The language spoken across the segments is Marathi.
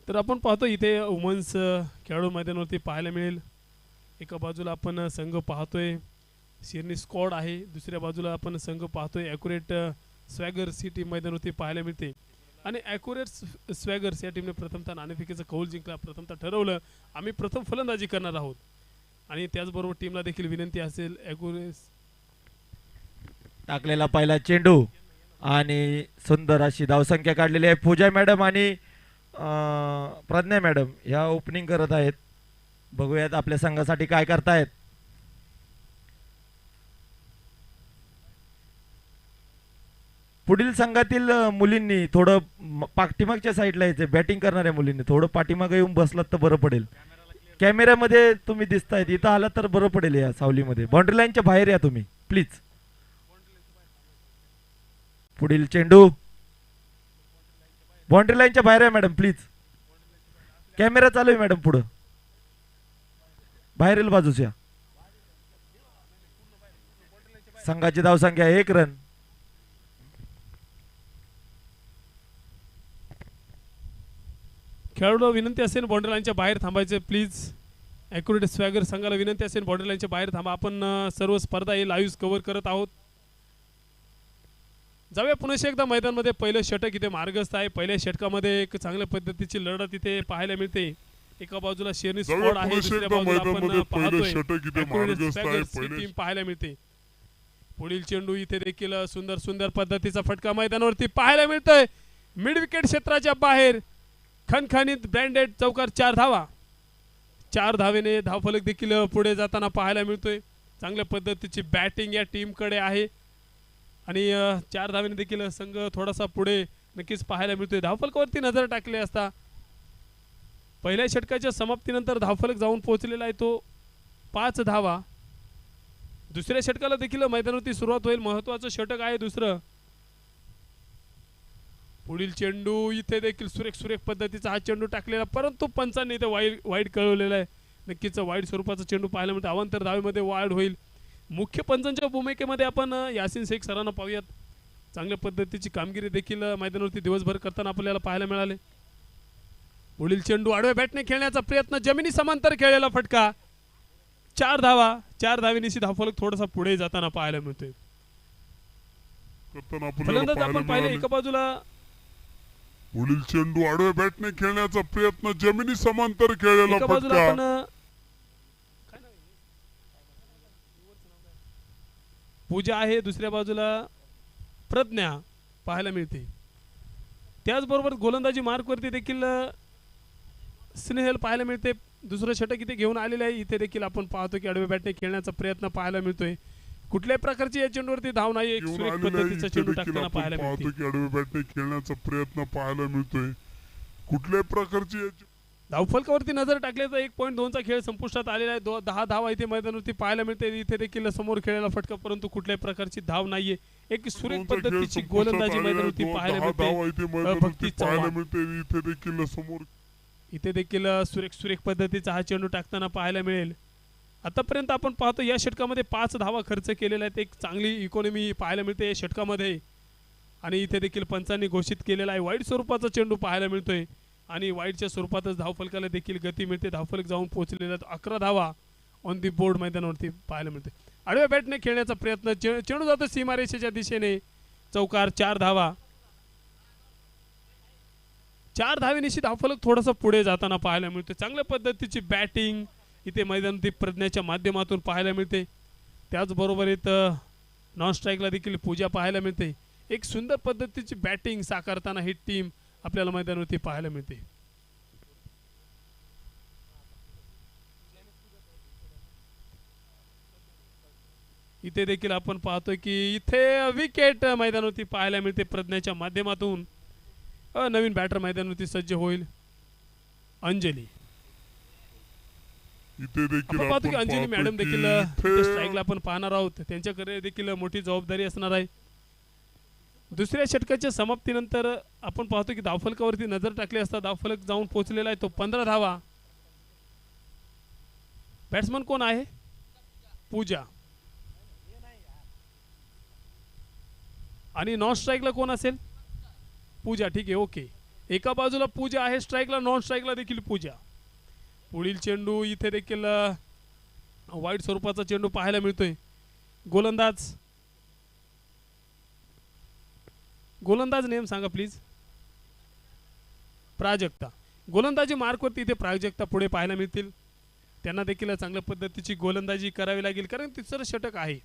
तर आपण पाहतो इथे वुमन्स खेळाडू मैदानावरती पाहायला मिळेल. एका बाजूला आपण संघ पाहतोय शिरनी स्क्वॉड आहे, दुसऱ्या बाजूला आपण संघ पाहतोय ॲक्युरेट स्वॅगर्स ही टीम मैदानावरती पाहायला मिळते. आणि ॲक्युरेट स्वॅगर्स या टीमने प्रथमतः नाणेफेकीचा कौल जिंकला. प्रथमतः ठरवलं आम्ही प्रथम फलंदाजी करणार आहोत आणि त्याचबरोबर टीमला देखील विनंती असेल ॲक्युरेट टाकलेला पहिला चेंडू आणि सुंदर अशी धावसंख्या काढलेली आहे. पूजा मॅडम आणि प्रज्ञा मॅडम ह्या ओपनिंग करत आहेत. बघूयात आपल्या संघासाठी काय करतायत. पुढील संघातील मुलींनी थोडं पाठीमागच्या साईडला यायचं. बॅटिंग करणाऱ्या मुलींनी थोडं पाठीमागे येऊन बसलात तर बरं पडेल. कॅमेऱ्यामध्ये तुम्ही दिसतायत, इथं आलात तर बरं पडेल. या सावलीमध्ये बाउंड्री लाईनच्या बाहेर या तुम्ही प्लीज. पुढील चेंडू बाउंड्री लाईनच्या बाहेर आहे मॅडम प्लीज. कॅमेरा चालू आहे मॅडम, पुढं बाहेरील बाजूच्या. संघाची धावसंख्या 1 रन. खेळाडूला विनंती असेल बाउंड्री लाईनच्या बाहेर थांबायचे प्लीज. ॲक्युरेट स्वॅगर संघाला विनंती असेल बाउंड्री लाईनच्या बाहेर थांबा. आपण सर्व स्पर्धा ही लाईव्ह कव्हर करत आहोत. जाऊया पुन्हा एकदा मैदानामध्ये. पहिलं षटक इथे मार्गस्थ आहे. पहिल्या षटकामध्ये एक चांगल्या पद्धतीची लढत इथे पाहायला मिळते. एका बाजूला शेरनी स्क्वॉड आहे, दुसऱ्या बाजूला आपण पाहतोय टीम पाहायला मिळते. पुढील चेंडू इथे देखील सुंदर सुंदर पद्धतीचा फटका मैदानावरती पाहायला मिळतोय. मिड विकेट क्षेत्राच्या बाहेर खणखणीत ब्रँडेड चौकार. 4 धावा. 4 धावेने धावफलक देखील पुढे जाताना पाहायला मिळतोय. चांगल्या पद्धतीची बॅटिंग या टीमकडे आहे आणि 4 धावेने देखील संघ थोडासा पुढे नक्कीच पाहायला मिळतोय. धावफलकावरती नजर टाकली असता पहिल्या षटकाच्या समाप्तीनंतर धावफलक जाऊन पोहोचलेला आहे तो 5 धावा. दुसऱ्या षटकाला देखील मैदानावरती सुरुवात होईल. महत्वाचं षटक आहे दुसरं. पुढील चेंडू इथे देखील सुरेख सुरेख पद्धतीचा हा चेंडू टाकलेला, परंतु पंचांनी इथे वाईड कळवलेला आहे. नक्कीच वाईड स्वरूपाचा चेंडू पाहायला मिळतो. अवांतर धावेमध्ये वाढ होईल. मुख्य पंचांच्या भूमिकेमध्ये आपण यासिन शेख सरांना पाहूयात. चांगल्या पद्धतीची कामगिरी देखील मैदानावरती दिवसभर करताना आपल्याला पाहायला मिळाले. पुढील चेंडू आडव्या बॅटने खेळण्याचा प्रयत्न, जमिनी समांतर खेळलेला फटका. 4 धावा. 4 धावेनिशी धावफलक थोडासा पुढे जाताना पाहायला मिळतोय. फलंदाज आपण पाहिले एका बाजूला. पुढील चेंडू आडव्या बॅटने खेळण्याचा प्रयत्न, जमिनी समांतर खेळलेला एका बाजूला फटका. आपण पूजा आहे, दुसऱ्या बाजूला प्रज्ञा पाहायला मिळते. त्याचबरोबर गोलंदाजी मार्कवरती देखील स्नेहल पाहायला मिळते. दुसरं षटक इथे घेऊन आलेलं आहे. इथे देखील आपण पाहतो की आडव्या बॅटने खेळण्याचा प्रयत्न पाहायला मिळतोय. कुठल्याही प्रकारची या चेंडूवरती धाव नाही. एक सुरेख पद्धतीचा चेंडू टाकताना पाहायला मिळतो की आडव्या बॅटने खेळण्याचा प्रयत्न पाहायला मिळतोय. कुठल्याही प्रकारची धावफलकावरती नजर टाकल्याचा 1.2चा खेळ संपुष्टात आलेला आहे. 10 धावा इथे मैदानावरती पाहायला मिळते. इथे देखील समोर खेळलेला फटका, परंतु कुठल्याही प्रकारची धाव नाहीये. एक सुरेख पद्धतीची गोलंदाजी मैदानावरती पाहायला मिळते. इथे देखील सुरेख पद्धतीचा हा चेंडू टाकताना पाहायला मिळेल. आतापर्यंत आपण पाहतो या षटकामध्ये 5 धावा खर्च केलेल्या आहेत. एक चांगली इकॉनॉमी पाहायला मिळते या षटकामध्ये आणि इथे देखील पंचांनी घोषित केलेला आहे. वाईड स्वरूपाचा चेंडू पाहायला मिळतोय आणि वाईडच्या स्वरूपातच धावफलकाला देखील गती मिळते. धावफलक जाऊन पोहोचलेला 11 धावा ऑन दी बोर्ड मैदानावरती पाहायला मिळते. आडव्या बॅटने खेळण्याचा प्रयत्न, चेंडू जातो सीमारेषेच्या दिशेने. चौकार. 4 धावा. 4 धावेनिशी धावफलक थोडासा पुढे जाताना पाहायला मिळतो. चांगल्या पद्धतीची बॅटिंग इथे मैदानावरती प्रज्ञाच्या माध्यमातून पाहायला मिळते. त्याचबरोबर इथं नॉन स्ट्राईकला देखील पूजा पाहायला मिळते. एक सुंदर पद्धतीची बॅटिंग साकारताना ही टीम आपल्याला मैदानावरती पाहायला मिळते. इथे देखील आपण पाहतोय की इथे विकेट मैदानावरती पाहायला मिळते प्रज्ञाच्या माध्यमातून. नवीन बॅटर मैदानावरती सज्ज होईल. अंजली. आपण पाहतो की अंजली मॅडम देखील स्ट्राईकला आपण पाहणार आहोत. त्यांच्याकडे देखील मोठी जबाबदारी असणार आहे. दुसऱ्या षटकाच्या समाप्तीनंतर आपण पाहतो की धावफलकावरती नजर टाकली असता धावफलक जाऊन पोहोचलेला आहे तो 15 धावा. बॅट्समन कोण आहे? पूजा. आणि नॉन स्ट्राईकला कोण असेल? पूजा. ठीक आहे, ओके. एका बाजूला पूजा आहे स्ट्राईकला, नॉन स्ट्राईकला देखील पूजा. पुढील चेंडू इथे देखील वाईट स्वरूपाचा चेंडू पाहायला मिळतोय. गोलंदाज नेम सांगा प्लीज. प्राजक्ता. गोलंदाजी मार्कवरती इथे प्राजक्ता पुढे पाहायला मिळतील. त्यांना देखील चांगल्या पद्धतीची गोलंदाजी करावी लागेल कारण तिसरं षटक आहे.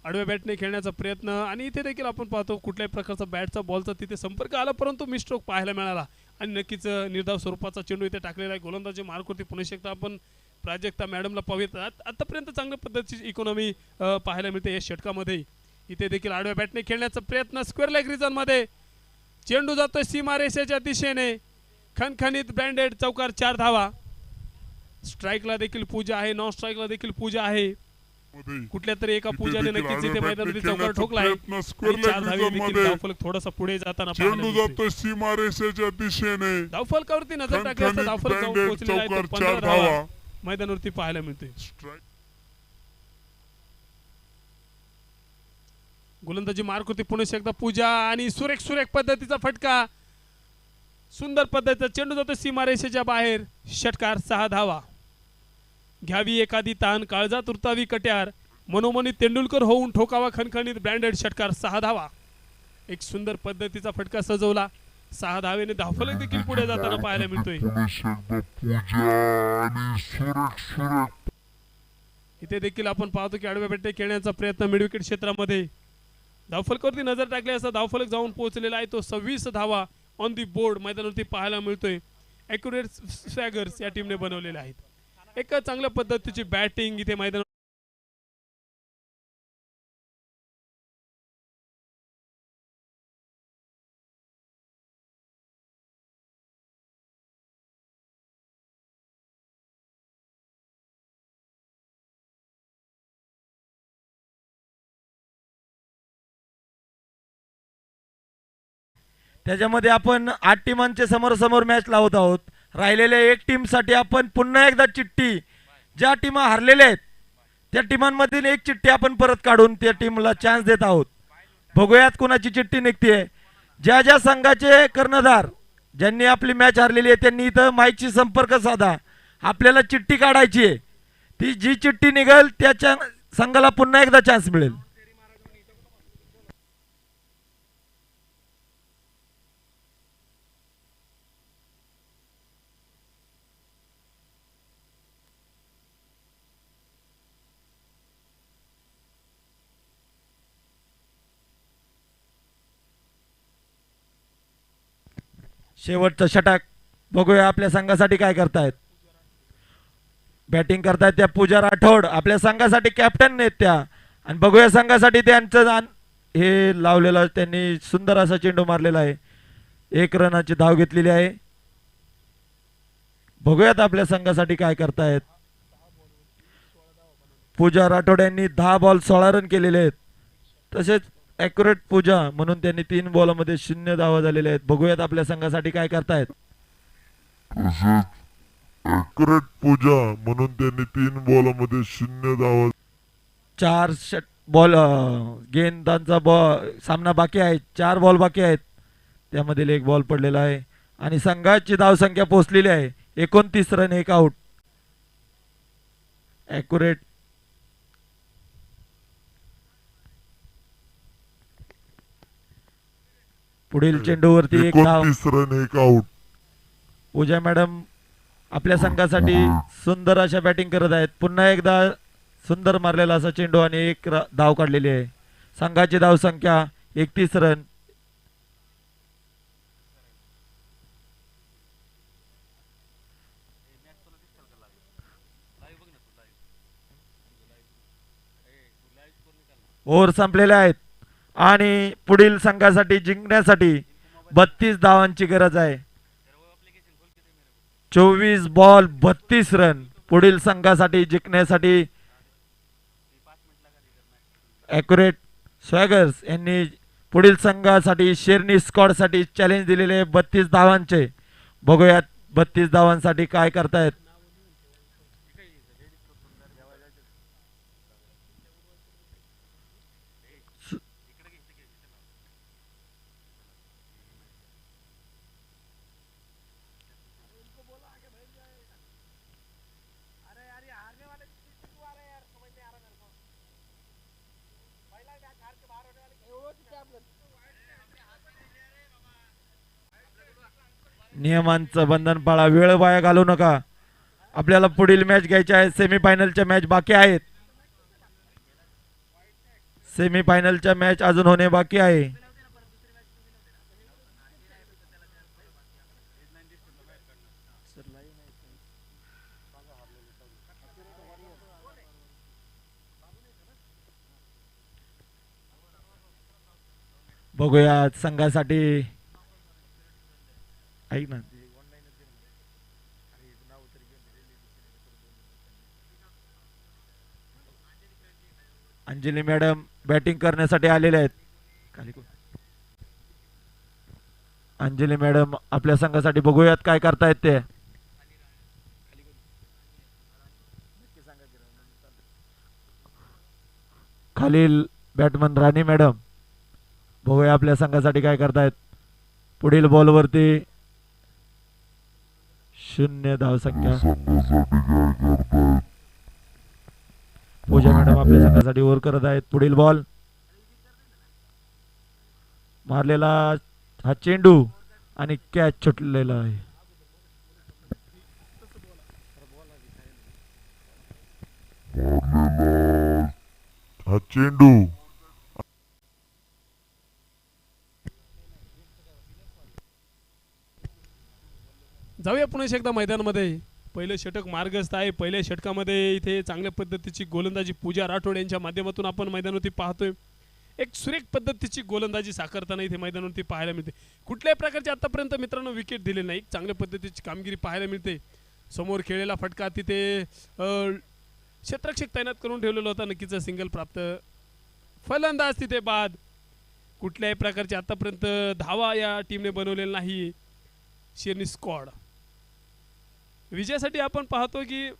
आडव्या बॅटने खेळण्याचा प्रयत्न आणि इथे देखील आपण पाहतो कुठल्याही प्रकारचा बॅटचा बॉलचा तिथे संपर्क आला परंतु मिस्ट्रोक पाहायला मिळाला आणि नक्कीच निर्धाव स्वरूपाचा चेंडू इथे टाकलेला आहे. गोलंदाजी मार्कवरती पुन्हा एकदा आपण प्राजक्ता मॅडमला पाहूयात. आतापर्यंत चांगल्या पद्धतीची इकॉनॉमी पाहायला मिळते या षटकामध्ये. इथे देखील आडव्या बॅटने खेळण्याचा प्रयत्न स्क्वेअर लेग रिजन मध्ये चेंडू जातोय सीमारेषेच्या दिशेने. खणखणीत ब्रँडेड चौकार 4 धावा. स्ट्राईकला देखील पूजा आहे, नॉन स्ट्राईकला देखील पूजा आहे. कुठल्या तरी एका पूजाने नक्कीच इथे मैदानामध्ये चौकार ठोकलाय. 4 धावे देखील धावफलक थोडासा पुढे जाताना चेंडू जातोय सीमारेषेच्या दिशेने. धावफलकावरती नजर टाकली असता धावफलक जाऊन पोहोचलेला आहे. 15 धावा मैदानावरती पाहायला मिळते. गोलंदाजी मार्क होती पुन्हा एकदा पूजा आणि सुरेख पद्धतीचा फटका. सुंदर पद्धतीचा चेंडू जातो सीमारेषेच्या बाहेर. षटकार 6 धावा. घ्यावी एखादी ताण, काळजात उरतावी कट्यार, मनोमनी तेंडुलकर होऊन ठोकावा खणखणीत ब्रँडेड. षटकार 6 धावा. एक सुंदर पद्धतीचा फटका सजवला. 6 धावेने धावफलक देखील पुढे जाताना पाहायला मिळतोय. इथे देखील आपण पाहतो की आडव्या बॅटने खेळण्याचा प्रयत्न मिड विकेट क्षेत्रामध्ये. धावफलकावरती नजर टाकली असता धावफलक जाऊन पोहोचलेला आहे. तो 26 धावा ऑन दी बोर्ड मैदानावरती पाहायला मिळतोय. ॲक्युरेट स्वॅगर्स या टीमने बनवलेले आहेत. एक चांगल्या पद्धतीची बॅटिंग इथे मैदान. त्याच्यामध्ये आपण 8 टीमांचे समोर मॅच लावत आहोत. राहिलेल्या 1 टीम साठी आपण पुन्हा एकदा चिठ्ठी, ज्या टीमा हरलेल्या आहेत त्या टीमांमधील 1 चिठ्ठी आपण परत काढून त्या टीमला चान्स देत आहोत. बघूयात कुणाची चिठ्ठी निघते. ज्या संघाचे कर्णधार ज्यांनी आपली मॅच हरलेली आहे त्यांनी इथं माईकशी संपर्क साधा. आपल्याला चिठ्ठी काढायची आहे. ती जी चिठ्ठी निघेल त्याच्या संघाला पुन्हा एकदा चान्स मिळेल. शेवटचं षटक. बघूया आपल्या संघासाठी काय करतायत. बॅटिंग करतायत त्या पूजा राठोड, आपल्या संघासाठी कॅप्टन आहेत त्या. आणि बघूया संघासाठी त्यांचं हे लावलेलं, त्यांनी सुंदर असा चेंडू मारलेला आहे. 1 रनाची धाव घेतलेली आहे. बघूयात आपल्या संघासाठी काय करतायत. पूजा राठोड यांनी 10 बॉल 16 रन केलेले आहेत. तसेच ॲक्युरेट पूजा म्हणून त्यांनी 3 बॉलमध्ये 0 धावा झालेल्या आहेत. बघूयात आपल्या संघासाठी काय करतायत. ॲक्युरेट पूजा म्हणून त्यांनी 3 बॉलमध्ये 0 धावा. 4 बॉल गेंदांचा सामना बाकी आहे. 4 बॉल बाकी आहेत. त्यामधील 1 बॉल पडलेला आहे आणि संघाची धावसंख्या पोहोचलेली आहे 29 रन 1 आउट. ॲक्युरेट पुढील चेंडूवरती 1 धाव. 29 रन 1 आउट. पूजा मॅडम आपल्या संघासाठी सुंदर अशा बॅटिंग करत आहेत. पुन्हा एकदा सुंदर मारलेला असा चेंडू आणि 1 धाव काढलेली आहे. संघाची धावसंख्या 31 रन. ओव्हर संपलेले आहेत आणि पुढील संघासाठी जिंकण्यासाठी 32 धावांची गरज आहे. 24 बॉल 32 रन. पुढील संघासाठी जिंकण्यासाठी ॲक्युरेट स्वॅगर्स यांनी पुढील संघासाठी शेरनी स्क्वॉड साठी चॅलेंज दिलेले 32 धावांचे. बघूयात 32 धावांसाठी काय करतायत. नियमांचं बंधन पाळा, वेळ वाया घालवू नका. आपल्याला पुढील मॅच घ्यायची आहे. सेमीफायनलच्या मॅच बाकी आहेत. सेमीफायनलच्या मॅच अजून होणे बाकी आहे. बघूया संघासाठी. ऐक ना, अंजली मॅडम बॅटिंग करण्यासाठी आलेले आहेत. अंजली मॅडम आपल्या संघासाठी बघूयात काय करतायत ते. खालील बॅटमन राणी मॅडम बघूया आपल्या संघासाठी काय करतायत. पुढील बॉलवरती 0 धावसंख्या. पूजा मॅडम आपल्या संघासाठी ओव्हर करत आहेत. पुढील बॉल मारलेला हा चेंडू आणि कॅच सुटलेला आहे. हा चेंडू जाऊया पुन्हा एकदा मैदानामध्ये. पहिलं षटक मार्गस्थ आहे. पहिल्या षटकामध्ये इथे चांगल्या पद्धतीची गोलंदाजी पूजा राठोड यांच्या माध्यमातून आपण मैदानावरती पाहतोय. एक सुरेख पद्धतीची गोलंदाजी साकारताना इथे मैदानावरती पाहायला मिळते. कुठल्याही प्रकारचे आतापर्यंत मित्रांनो विकेट दिले नाही. चांगल्या पद्धतीची कामगिरी पाहायला मिळते. समोर खेळलेला फटका तिथे क्षेत्ररक्षक तैनात करून ठेवलेला होता. नक्कीच सिंगल प्राप्त. फलंदाज तिथे बाद. कुठल्याही प्रकारचे आतापर्यंत धावा या टीमने बनवलेला नाही. शेरनी स्क्वॉड विजयासाठी आपण पाहतो की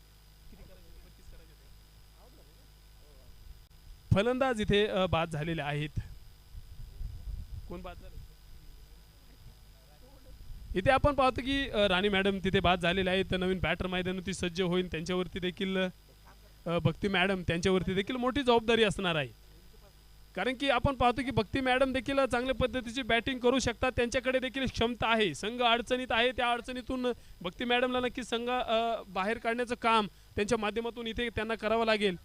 फलंदाज इथे बाद झालेले आहेत. कोण बाद झाले इथे आपण पाहतो की राणी मॅडम तिथे बाद झालेले आहेत. नवीन बॅटर मैदानावरती सज्ज होईल. त्यांच्यावरती देखील भक्ती मॅडम त्यांच्यावरती देखील मोठी जबाबदारी असणार आहे. कारण की आपण पाहतो की भक्ती मॅडम देखील चांगल्या पद्धतीची बॅटिंग करू शकतात. त्यांच्याकडे देखील क्षमता आहे. संघ अडचणीत आहे. त्या अडचणीतून भक्ती मॅडमला नक्की संघ बाहेर काढण्याचं काम त्यांच्या माध्यमातून इथे त्यांना करावं लागेल.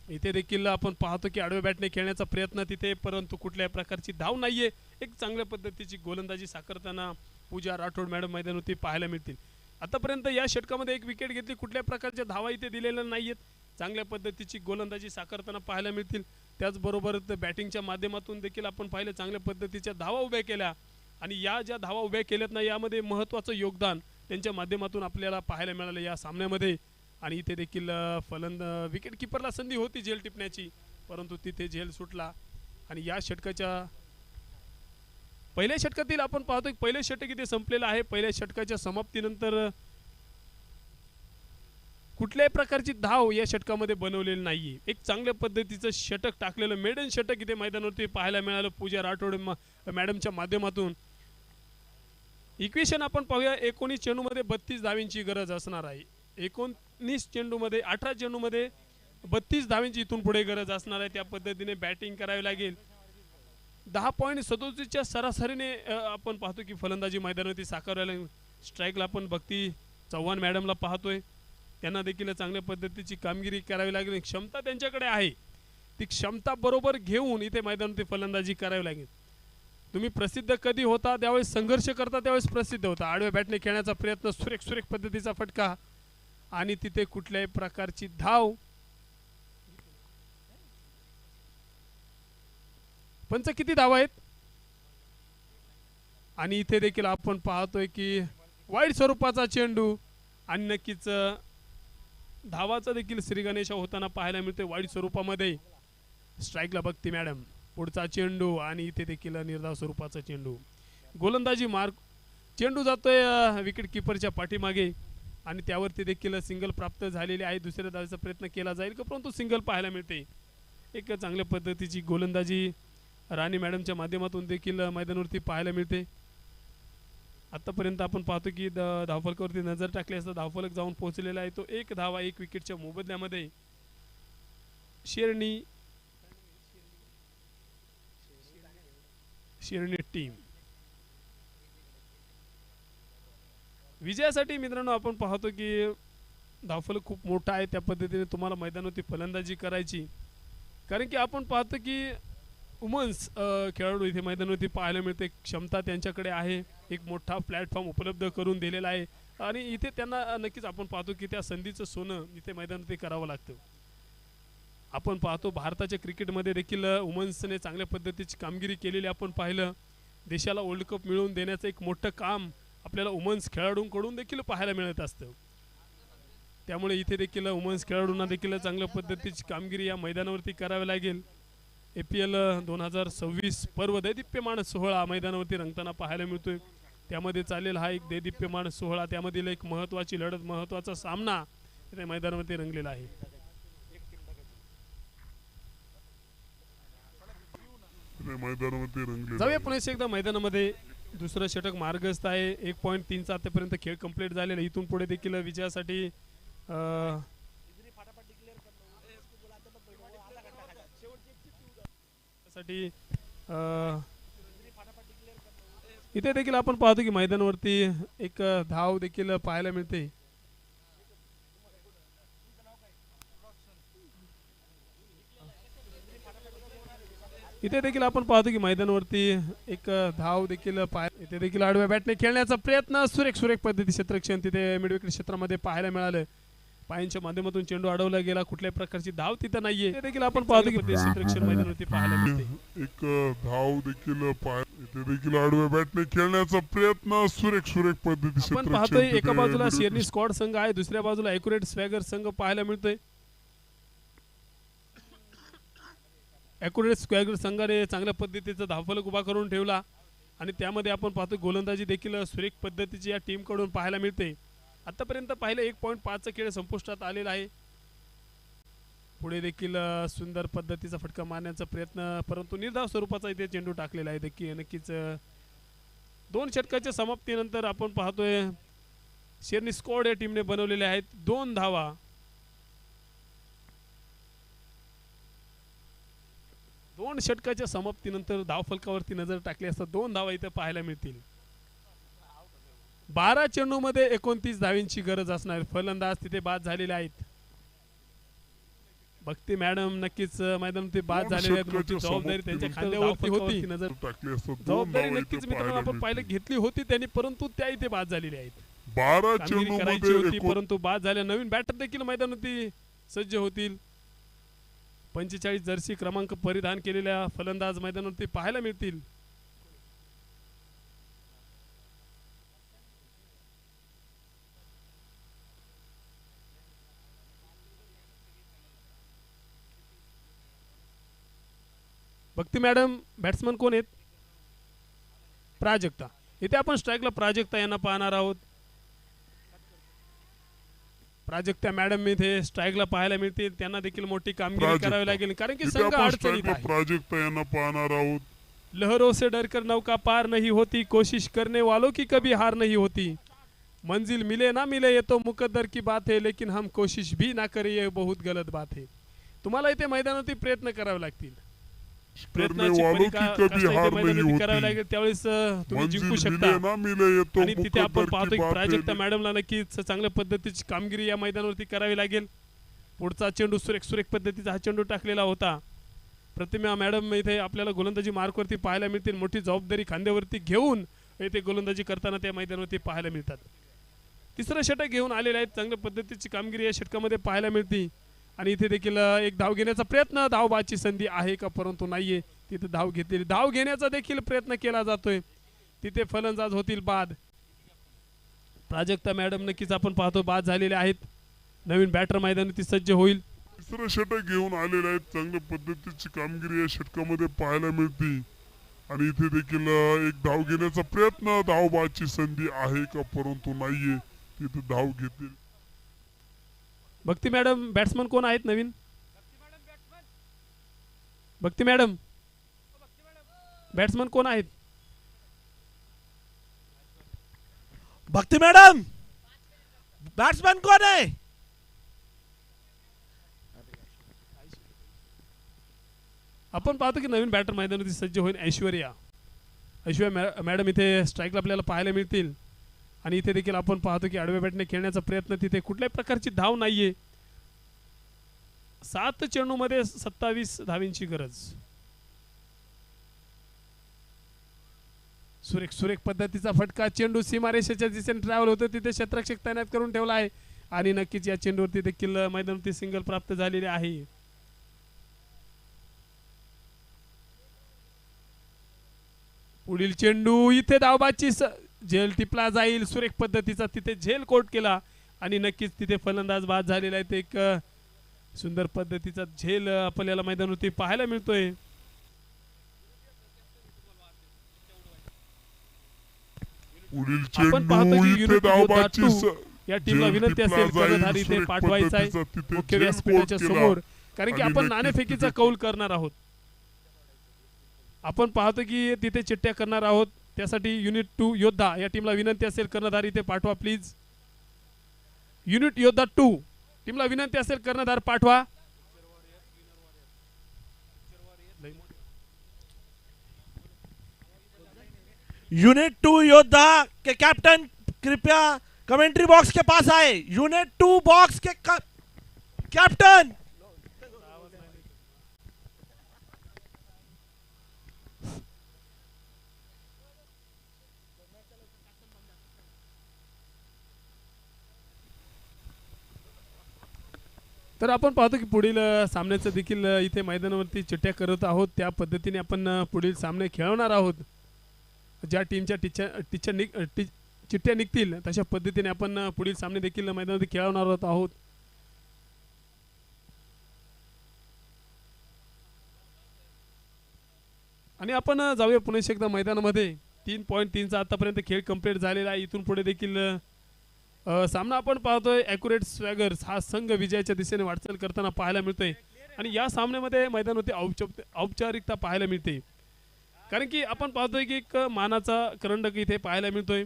इथे देखील आपण पाहतो की आडव्या बॅटने खेळण्याचा प्रयत्न तिथे, परंतु कुठल्याही प्रकारची धाव नाहीये. एक चांगल्या पद्धतीची गोलंदाजी साकारताना पूजा राठोड मॅडम मैदानावरती पाहायला मिळतील. आतापर्यंत या षटकामध्ये एक विकेट घेतली. कुठल्या प्रकारच्या धावा इथे दिलेल्या नाहीयेत. चांगल्या पद्धतीची गोलंदाजी साकारताना पाहायला मिळतील. त्याचबरोबर बॅटिंगच्या माध्यमातून देखील आपण पाहिलं चांगल्या पद्धतीच्या धावा उभ्या केल्या. आणि या ज्या धावा उभ्या केल्यात ना, यामध्ये महत्त्वाचं योगदान त्यांच्या माध्यमातून आपल्याला पाहायला मिळालं या सामन्यामध्ये. आणि इथे देखील विकेट किपरला संधी होती झेल टिपण्याची, परंतु तिथे झेल सुटला. आणि या षटकाच्या पहिल्या षटकातील आपण पाहतो की पहिलं षटक इथे संपलेलं आहे. पहिल्या षटकाच्या समाप्तीनंतर कुठल्याही प्रकारची धाव या षटकामध्ये बनवलेली नाहीये. एक चांगल्या पद्धतीचं षटक टाकलेलं मेडन षटक इथे मैदानावरती पाहायला मिळालं पूजा राठोड मॅडमच्या माध्यमातून. इक्वेशन आपण पाहूया. 19 चेंडूमध्ये 32 धावींची गरज असणार आहे. 19 चेंडूमध्ये 18 चेंडूमध्ये 32 धावींची इथून पुढे गरज असणार आहे. त्या पद्धतीने बॅटिंग करावी लागेल. 10.37च्या सरासरीने आपण पाहतो की फलंदाजी मैदानावरती साकारवायला. स्ट्राईकला आपण भक्ती चव्हाण मॅडमला पाहतोय. त्यांना देखील चांगल्या पद्धतीची कामगिरी करावी लागेल. क्षमता त्यांच्याकडे आहे. ती क्षमता बरोबर घेऊन इथे मैदानावरती फलंदाजी करावी लागेल. तुम्ही प्रसिद्ध कधी होता? त्यावेळेस संघर्ष करता त्यावेळेस प्रसिद्ध होता. आडव्या बॅटने खेळण्याचा प्रयत्न, सुरेख पद्धतीचा फटका आणि तिथे कुठल्याही प्रकारची धाव. पंच किती धावा आहेत? आणि इथे देखील आपण पाहतोय की वाईट स्वरूपाचा चेंडू आणि नक्कीच धावाचा देखील श्रीगणेशा होताना पाहायला मिळते वाईट स्वरूपामध्ये. स्ट्राईकला बघती मॅडम. पुढचा चेंडू आणि इथे देखील निर्धाव स्वरूपाचा चेंडू. गोलंदाजी मार्ग चेंडू जातोय विकेट किपरच्या पाठीमागे आणि त्यावरती देखील सिंगल प्राप्त झालेले आहे. दुसऱ्या धावेचा प्रयत्न केला जाईल का, परंतु सिंगल पाहायला मिळते. एक चांगल्या पद्धतीची गोलंदाजी राणी मॅडमच्या माध्यमातून देखील मैदानावरती पाहायला मिळते. आतापर्यंत आपण पाहतो की धावफलकावरती नजर टाकली असता धावफलक जाऊन पोहोचलेला आहे. तो 1 धावा 1 विकेटच्या मोबदल्यामध्ये शेरणी टीम विजयासाठी मित्रांनो आपण पाहतो की धावफलक खूप मोठा आहे. त्या पद्धतीने तुम्हाला मैदानावरती फलंदाजी करायची, कारण की आपण पाहतो की वुमन्स खेळाडू इथे मैदानावरती पाहायला मिळते. क्षमता त्यांच्याकडे आहे, एक मोठा प्लॅटफॉर्म उपलब्ध करून दिलेला आहे आणि इथे त्यांना नक्कीच आपण पाहतो की त्या संधीचं सोनं इथे मैदानावरती करावं लागतं. आपण पाहतो भारताच्या क्रिकेटमध्ये देखील वुमन्सने चांगल्या पद्धतीची कामगिरी केलेली आपण पाहिलं. देशाला वर्ल्ड कप मिळवून देण्याचं एक मोठं काम आपल्याला वुमन्स खेळाडूंकडून देखील पाहायला मिळत असतं. त्यामुळे इथे देखील वुमन्स खेळाडूंना देखील चांगल्या पद्धतीची कामगिरी या मैदानावरती करावी लागेल. APL 2026 पर्व दैदिप्यमान सोहळा मैदानावरती रंगताना पाहायला मिळतोय. त्यामध्ये चालेल हा एक दैदिप्यमान सोहळा, त्यामधील एक महत्त्वाची लढत, महत्त्वाचा सामना इथे मैदानावरती रंगलेला आहे. जाऊया पुन्हा एकदा मैदानामध्ये. दुसरं षटक मार्गस्थ आहे. 1.3 आतापर्यंत खेळ कंप्लीट झालेला. इथून पुढे देखील विजयासाठी इथे देखील आपण पाहतो की मैदानावरती एक धाव देखील पाहायला मिळते. इथे देखील आपण पाहतो की मैदानावरती एक धाव देखील इथे देखील आडव्या बॅटने खेळण्याचा प्रयत्न, सुरेख पद्धती क्षेत्ररक्षण तिथे मिडविकेट क्षेत्रामध्ये पाहायला मिळालं. पायांच्या माध्यमातून चेंडू अडवला गेला, कुठल्याही प्रकारची धाव तिथं नाहीये. ते देखील आपण पाहतो की क्षेत्ररक्षण मैदानावरती पाहायला मिळते. एक धाव देखील इथे देखील आडव्या बॅटने खेळण्याचा प्रयत्न, सुरेख पद्धती आपण पाहतोय एका बाजूला शेरनी स्क्वॉड संघ आहे, दुसऱ्या बाजूला ॲक्युरेट स्वॅगर संघ पाहायला मिळतोय. ॲक्युरेट स्वॅगर संघाने चांगल्या पद्धतीचा धावफलक उभा करून ठेवला आणि त्यामध्ये आपण पाहतो गोलंदाजी देखील सुरेख पद्धतीची या टीम कडून पाहायला मिळते. आतापर्यंत पाहिलं 1.5चा खेळ संपुष्टात आलेला आहे. पुढे देखील सुंदर पद्धतीचा फटका मारण्याचा प्रयत्न, परंतु निर्धाव स्वरूपाचा इथे चेंडू टाकलेला आहे. नक्कीच 2 षटकाच्या समाप्तीनंतर आपण पाहतोय शेरनी स्क्वॉड या टीमने बनवलेले आहेत 2 धावा. 2 षटकाच्या समाप्तीनंतर धावफलकावरती नजर टाकली असता 2 धावा इथे पाहायला मिळतील. 12 चेंडूमध्ये 29 धावींची गरज असणार. फलंदाज तिथे बाद झालेले आहेत. भक्ती मॅडम नक्कीच मैदानात बाद झालेले आहेत. मोठी जबाबदारी त्यांच्या खांद्यावरती होती. नजर जबाबदारी नक्कीच मित्रांनो आपण पाहिलं घेतली होती त्यांनी, परंतु त्या इथे बाद झालेले आहेत. 12 करायची होती परंतु बाद झाल्या. नवीन बॅटर देखील मैदानावरती सज्ज होतील. 45 जर्सी क्रमांक परिधान केलेल्या फलंदाज मैदानावरती पाहायला मिळतील. भक्ती मॅडम बॅट्समन कोण आहेत? प्राजक्ता. इथे आपण स्ट्राईकला प्राजक्ता यांना पाहणार आहोत. प्राजक्ता मॅडम इथे स्ट्राईकला पाहायला मिळतील. त्यांना देखील मोठी कामगिरी करावी लागेल कारण की संघ अडचणीत आहे. प्राजक्ता यांना पाहणार आहोत. लहरों से डरकर नौका पार नहीं होती, कोशिश करने वालों की कभी हार नहीं होती. मंजिल मिले ना मिले ये तो मुकद्दर की बात है, लेकिन हम कोशिश भी ना करें ये बहुत गलत बात है. तुम्हाला इथे मैदानावरती प्रयत्न करावे लागतील. प्रयत्नाची करावी लागेल त्यावेळेस तुम्ही जिंकू शकता. आणि तिथे आपण पाहतो की प्राजक्ता मॅडमला नक्कीच चांगल्या पद्धतीची कामगिरी या मैदानावरती करावी लागेल. पुढचा चेंडू सुरेख पद्धतीचा हा चेंडू टाकलेला होता. प्रतिमा मॅडम इथे आपल्याला गोलंदाजी मार्कवरती पाहायला मिळतील. मोठी जबाबदारी खांद्यावरती घेऊन इथे गोलंदाजी करताना त्या मैदानावरती पाहायला मिळतात. तिसरं षटक घेऊन आलेले आहेत. चांगल्या पद्धतीची कामगिरी या षटकामध्ये पाहायला मिळते. आणि इथे देखील एक धाव घेण्याचा प्रयत्न, धावबाची संधी आहे का परंतु नाहीये. तिथे धाव घेतलेली, धाव घेण्याचा देखील प्रयत्न केला जातोय. तिथे फलंदाज होतील बाद. प्राजक्ता मॅडम नक्कीच आपण पाहतो बाद झालेले आहेत. नवीन बॅटर मैदानावरती सज्ज होईल. तिसरं षटक घेऊन आलेले आहेत. चांगल्या पद्धतीची कामगिरी या षटकामध्ये पाहायला मिळते. आणि इथे देखील एक धाव घेण्याचा प्रयत्न, धावबाची संधी आहे का परंतु नाहीये. तिथे धाव घेतील. भक्ती मॅडम बॅट्समन कोण आहेत नवीन? भक्ती मॅडम बॅट्समन कोण आहेत? भक्ती मॅडम बॅट्समॅन कोण आहे? आपण पाहतो की नवीन बॅटर मैदानावरती सज्ज होईल ऐश्वर्या मॅडम इथे स्ट्राईकला आपल्याला पाहायला मिळतील. आणि इथे देखील आपण पाहतो की आडव्या बॅटने खेळण्याचा प्रयत्न, तिथे कुठल्याही प्रकारची धाव नाहीये. 7 चेंडूमध्ये 27 धावींची गरज. सुरेख सुरेख पद्धतीचा फटका, चेंडू सीमारेषेच्या दिशेने ट्रॅव्हल होतो, तिथे क्षेत्ररक्षक तैनात करून ठेवला आहे आणि नक्कीच या चेंडूवरती देखील मैदानावरती सिंगल प्राप्त झालेले आहे. पुढील चेंडू, इथे धावबाची झेल टिपला जाईल. सुरेख पद्धतीचा तिथे झेल कोट केला आणि नक्कीच तिथे फलंदाज बाद झालेला आहे. ते एक सुंदर पद्धतीचा झेल आपल्याला मैदानावरती पाहायला मिळतोय. पुढील आपण पाहतो चेंडू, की इथे युनिट धावबाची योद्धा 2 या टीमला झेल विनंती टिपला असेल जाईल. कर्णधार इथे सुरेख पाठवायचा आहे पद्धतीचा तिथे मुख्य झेल व्यासपीठाच्या कोट केला. समोर, कारण की आणि आपण नक्कीच नाणेफेकीचा तिथे- कौल करणार आहोत. आपण पाहतो की तिथे चिठ्ठ्या करणार आहोत, त्यासाठी युनिट 2 योद्धा या टीमला विनंती असेल कर्णधार इथे पाठवा प्लीज. युनिट योद्धा 2 टीमला विनंती असेल कर्णधार पाठवा. यूनिट 2 योद्धा के कैप्टन कृपया कमेंट्री बॉक्स के पास आए. यूनिट 2 बॉक्स के कैप्टन. तर आपण पाहतो की पुढील सामन्याचं देखील इथे मैदानावरती चिठ्ठ्या करत आहोत. त्या पद्धतीने आपण पुढील सामने खेळवणार आहोत. ज्या टीमच्या चिठ्ठ्या निघतील तशा पद्धतीने आपण पुढील सामने देखील मैदानावरती खेळवणार आहोत. आणि आपण जाऊया पुन्हा एकदा मैदानामध्ये. 3.3चा आतापर्यंत खेळ कंप्लीट झालेला आहे. इथून पुढे देखील सामना आपण पाहतोय ॲक्युरेट स्वॅगर्स हा संघ विजयाच्या दिशेने वाटचाल करताना पाहायला मिळतोय. आणि या सामन्यामध्ये मैदानावरती औपचारिकता पाहायला मिळते, कारण की आपण पाहतोय की एक मानाचा करंडक इथे पाहायला मिळतोय.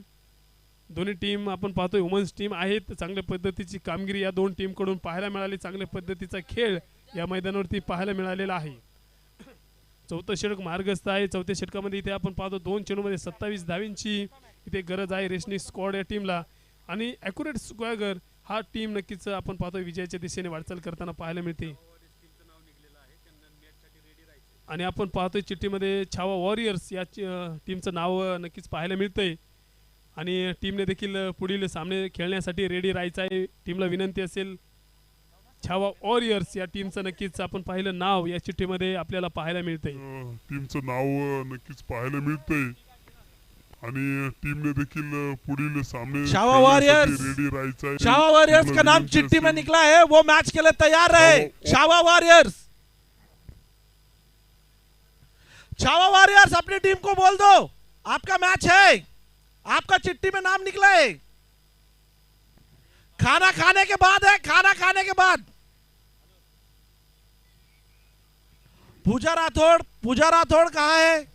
दोन्ही टीम आपण पाहतोय वुमन्स टीम आहेत. चांगल्या पद्धतीची कामगिरी या दोन टीमकडून पाहायला मिळाली. चांगल्या पद्धतीचा खेळ या मैदानावरती पाहायला मिळालेला आहे. चौथं षटक मार्गस्थ आहे. चौथ्या षटकामध्ये इथे आपण पाहतो 2 चेंडूमध्ये 27 धावींची इथे गरज आहे रेशनी स्क्वॉड या टीमला. आणि ॲक्युरेट स्क्वॅगर हा टीम नक्कीच आपण पाहतो विजयाच्या दिशेने वाटचाल करताना पाहायला मिळते. आणि आपण पाहतोय चिठ्ठीमध्ये छावा वॉरियर्स या टीमचं नाव नक्कीच पाहायला मिळतंय. आणि टीमने देखील पुढील सामने खेळण्यासाठी रेडी राहायचं आहे. टीमला विनंती असेल छावा वॉरियर्स या टीमचं नक्कीच आपण पाहिलं नाव या चिठ्ठीमध्ये आपल्याला पाहायला मिळतंय. टीमचं नाव नक्कीच पाहायला मिळतंय आणि टीमने देखील पुढील सामने छावा वॉरियर्स, रेडी राहायचं आहे. छावा वॉरियर्स का नाम चिट्ठी में निकला है, वो मैच के लिए तैयार रहे. छावा वॉरियर्स, छावा वॉरियर्स अपनी टीम को बोल दो आपका मैच है, आपका चिट्ठी में नाम निकला है. खाना खाने के बाद है, खाना खाने के बाद. पूजा राठौड़ कहाँ है?